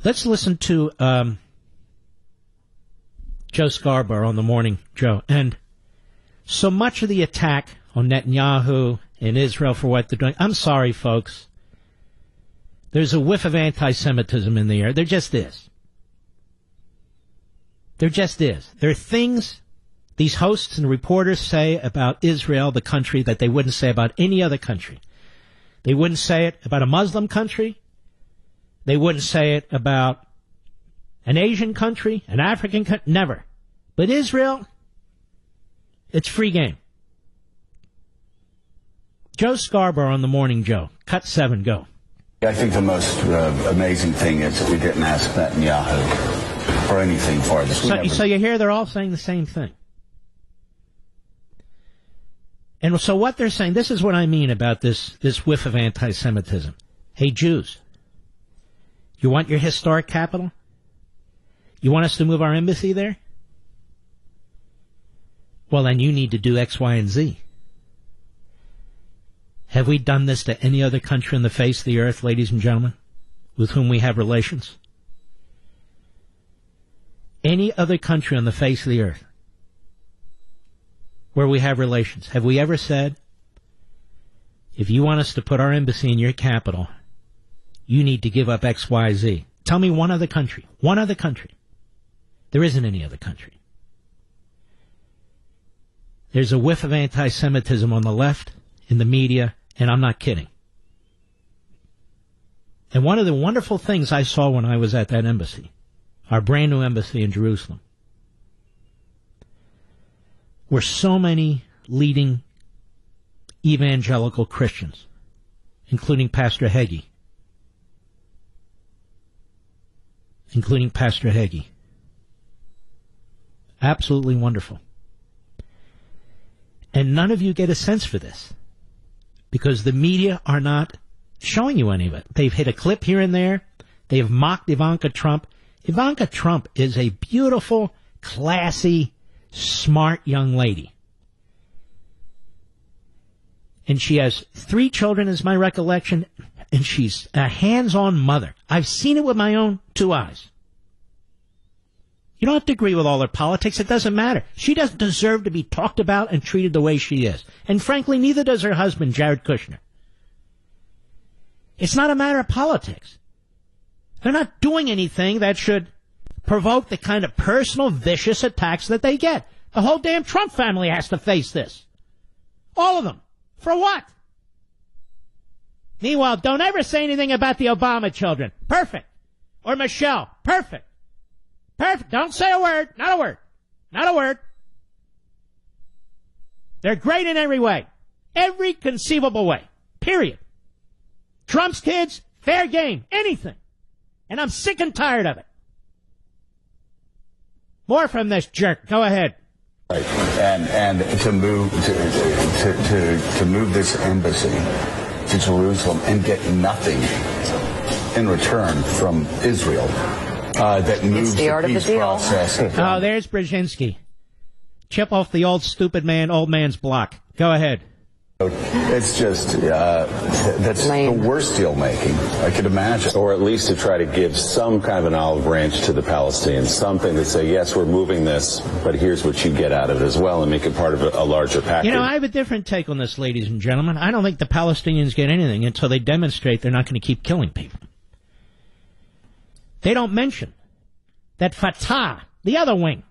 Let's listen to Joe Scarborough on the Morning Joe. And so much of the attack on Netanyahu and Israel for what they're doing, I'm sorry, folks. There's a whiff of anti-Semitism in the air. There just is. There just is. There are things these hosts and reporters say about Israel, the country, that they wouldn't say about any other country. They wouldn't say it about a Muslim country. They wouldn't say it about an Asian country, an African country, never. But Israel, it's free game. Joe Scarborough on the Morning Joe. Cut 7, go. I think the most amazing thing is that we didn't ask Netanyahu for anything for this. So you hear they're all saying the same thing. And so what they're saying, this is what I mean about this whiff of anti-Semitism. Hey, Jews, you want your historic capital? You want us to move our embassy there? Well, then you need to do X, Y, and Z. Have we done this to any other country on the face of the earth, ladies and gentlemen, with whom we have relations? Any other country on the face of the earth where we have relations, have we ever said, if you want us to put our embassy in your capital, you need to give up X, Y, Z? Tell me one other country. One other country. There isn't any other country. There's a whiff of anti-Semitism on the left, in the media, and I'm not kidding. And one of the wonderful things I saw when I was at that embassy, our brand new embassy in Jerusalem, were so many leading evangelical Christians, including Pastor Hagee. Absolutely wonderful. And none of you get a sense for this, because the media are not showing you any of it. They've hit a clip here and there. They have mocked Ivanka Trump. Ivanka Trump is a beautiful, classy, smart young lady. And she has 3 children, is my recollection, and she's a hands-on mother. I've seen it with my own 2 eyes. You don't have to agree with all her politics. It doesn't matter. She doesn't deserve to be talked about and treated the way she is. And frankly, neither does her husband, Jared Kushner. It's not a matter of politics. They're not doing anything that should provoke the kind of personal, vicious attacks that they get. The whole damn Trump family has to face this. All of them. For what? Meanwhile, don't ever say anything about the Obama children. Perfect. Or Michelle. Perfect. Perfect. Don't say a word. Not a word. Not a word. They're great in every way. Every conceivable way. Period. Trump's kids, fair game. Anything. And I'm sick and tired of it. More from this jerk. Go ahead. Right. And to move to move this embassy to Jerusalem and get nothing in return from Israel. That moves the peace process. Oh, there's Brzezinski. Chip off the old man's block. Go ahead. It's just, that's the worst deal making I could imagine. Or at least to try to give some kind of an olive branch to the Palestinians, something to say, yes, we're moving this, but here's what you get out of it as well, and make it part of a larger package. You know, I have a different take on this, ladies and gentlemen. I don't think the Palestinians get anything until they demonstrate they're not going to keep killing people. They don't mention that Fatah, the other wing,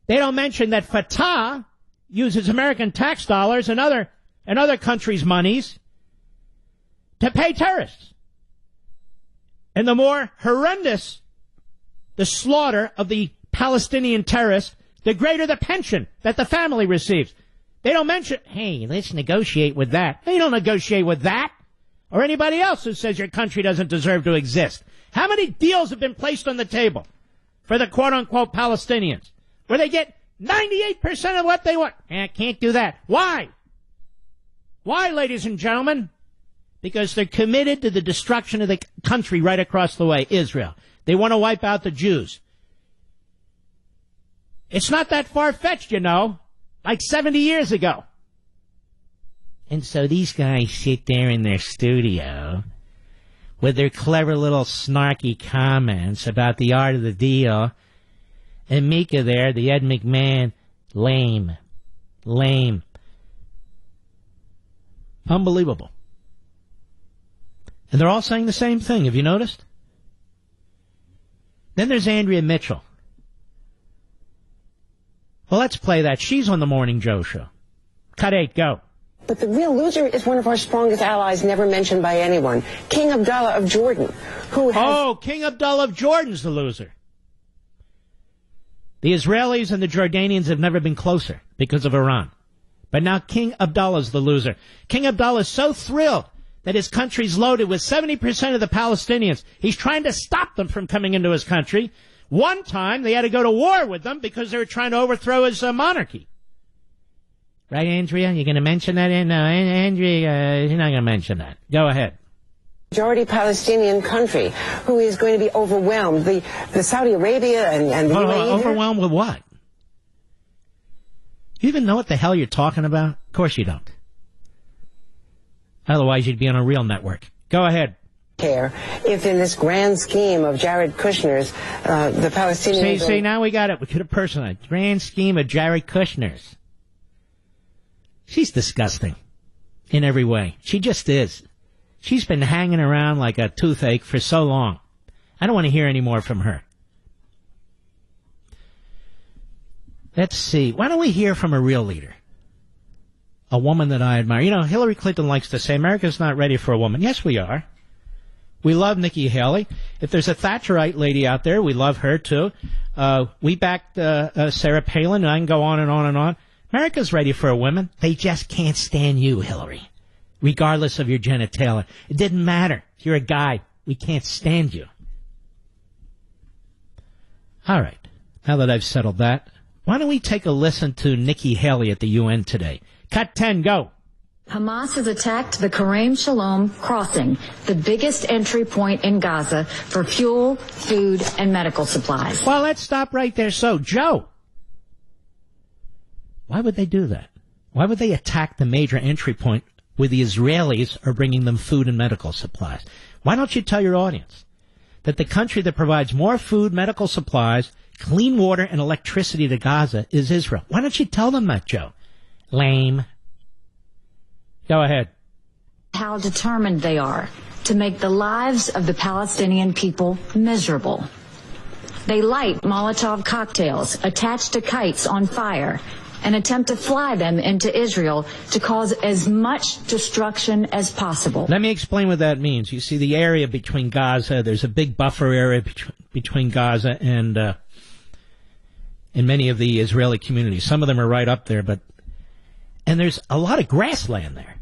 they don't mention that Fatah uses American tax dollars and other countries' monies to pay terrorists. And the more horrendous the slaughter of the Palestinian terrorists, the greater the pension that the family receives. They don't mention, hey, let's negotiate with that. They don't negotiate with that or anybody else who says your country doesn't deserve to exist. How many deals have been placed on the table for the quote-unquote Palestinians where they get 98% of what they want? Can't do that. Why? Why, ladies and gentlemen? Because they're committed to the destruction of the country right across the way, Israel. They want to wipe out the Jews. It's not that far-fetched, you know, like 70 years ago. And so these guys sit there in their studio with their clever little snarky comments about the art of the deal. And Mika there, the Ed McMahon, lame. Lame. Unbelievable. And they're all saying the same thing. Have you noticed? Then there's Andrea Mitchell. Well, let's play that. She's on the Morning Joe show. Cut 8, go. But the real loser is one of our strongest allies, never mentioned by anyone, King Abdullah of Jordan, who has... Oh, King Abdullah of Jordan's the loser. The Israelis and the Jordanians have never been closer because of Iran. But now King Abdullah's the loser. King Abdullah is so thrilled that his country's loaded with 70% of the Palestinians. He's trying to stop them from coming into his country. One time, they had to go to war with them because they were trying to overthrow his monarchy. Right, Andrea? You're going to mention that? No, Andrea, you're not going to mention that. Go ahead. Majority Palestinian country who is going to be overwhelmed. The Saudi Arabia and the UAE. Overwhelmed with what? You even know what the hell you're talking about? Of course you don't. Otherwise, you'd be on a real network. Go ahead. Care if in this grand scheme of Jared Kushner's, the Palestinians... See, now we got it. We could have personalized. Grand scheme of Jared Kushner's. She's disgusting in every way. She just is. She's been hanging around like a toothache for so long. I don't want to hear any more from her. Let's see. Why don't we hear from a real leader? A woman that I admire. You know, Hillary Clinton likes to say, America's not ready for a woman. Yes, we are. We love Nikki Haley. If there's a Thatcherite lady out there, we love her, too. We backed Sarah Palin, and I can go on and on and on. America's ready for a woman. They just can't stand you, Hillary. Regardless of your genitalia. It didn't matter. If you're a guy, we can't stand you. All right. Now that I've settled that, why don't we take a listen to Nikki Haley at the UN today? Cut 10, go. Hamas has attacked the Karem Shalom crossing, the biggest entry point in Gaza for fuel, food, and medical supplies. Well, let's stop right there. So, Joe, why would they do that? Why would they attack the major entry point where the Israelis are bringing them food and medical supplies? Why don't you tell your audience that the country that provides more food, medical supplies, clean water, and electricity to Gaza is Israel? Why don't you tell them that, Joe? Lame. Go ahead. How determined they are to make the lives of the Palestinian people miserable. They light Molotov cocktails attached to kites on fire and attempt to fly them into Israel to cause as much destruction as possible. Let me explain what that means. You see, the area between Gaza, there's a big buffer area between Gaza and many of the Israeli communities. Some of them are right up there, and there's a lot of grassland there.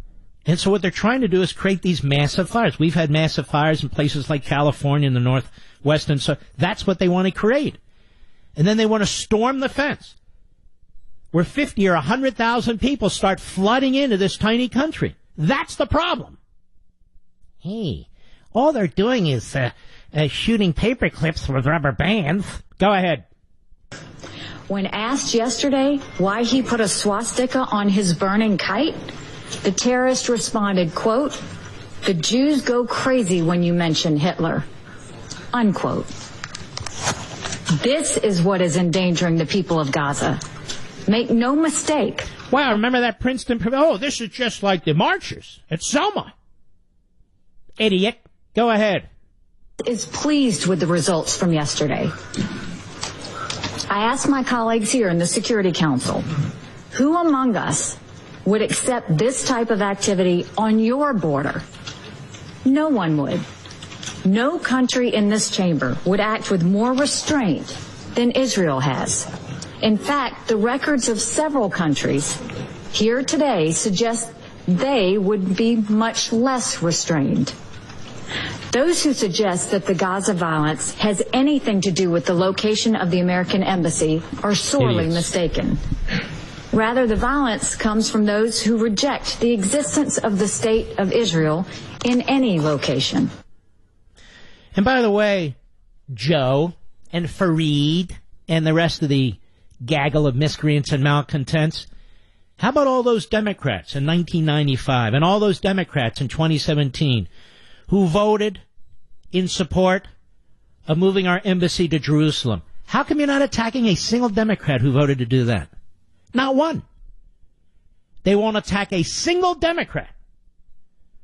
And so what they're trying to do is create these massive fires. We've had massive fires in places like California in the Northwest, and so that's what they want to create. And then they want to storm the fence, where 50 or 100,000 people start flooding into this tiny country. That's the problem. Hey, all they're doing is shooting paper clips with rubber bands. Go ahead. When asked yesterday why he put a swastika on his burning kite, the terrorist responded, quote, "The Jews go crazy when you mention Hitler," unquote. This is what is endangering the people of Gaza. Make no mistake. Wow, remember that Princeton? Oh, this is just like the marchers at Selma. Idiot. Go ahead. Is pleased with the results from yesterday. I asked my colleagues here in the Security Council, who among us would accept this type of activity on your border? No one would. No country in this chamber would act with more restraint than Israel has. In fact, the records of several countries here today suggest they would be much less restrained. Those who suggest that the Gaza violence has anything to do with the location of the American embassy are sorely mistaken. Rather, the violence comes from those who reject the existence of the state of Israel in any location. And by the way, Joe and Fareed and the rest of the gaggle of miscreants and malcontents, how about all those Democrats in 1995 and all those Democrats in 2017 who voted in support of moving our embassy to Jerusalem. How come you're not attacking a single Democrat who voted to do that? Not one. They won't attack a single Democrat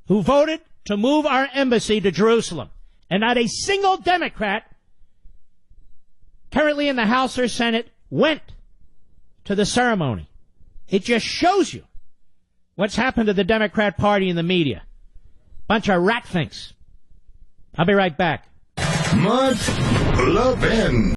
who voted to move our embassy to Jerusalem. And not a single Democrat currently in the House or Senate went to the ceremony. It just shows you what's happened to the Democrat Party and the media. Bunch of ratfinks. I'll be right back. Mark Levin.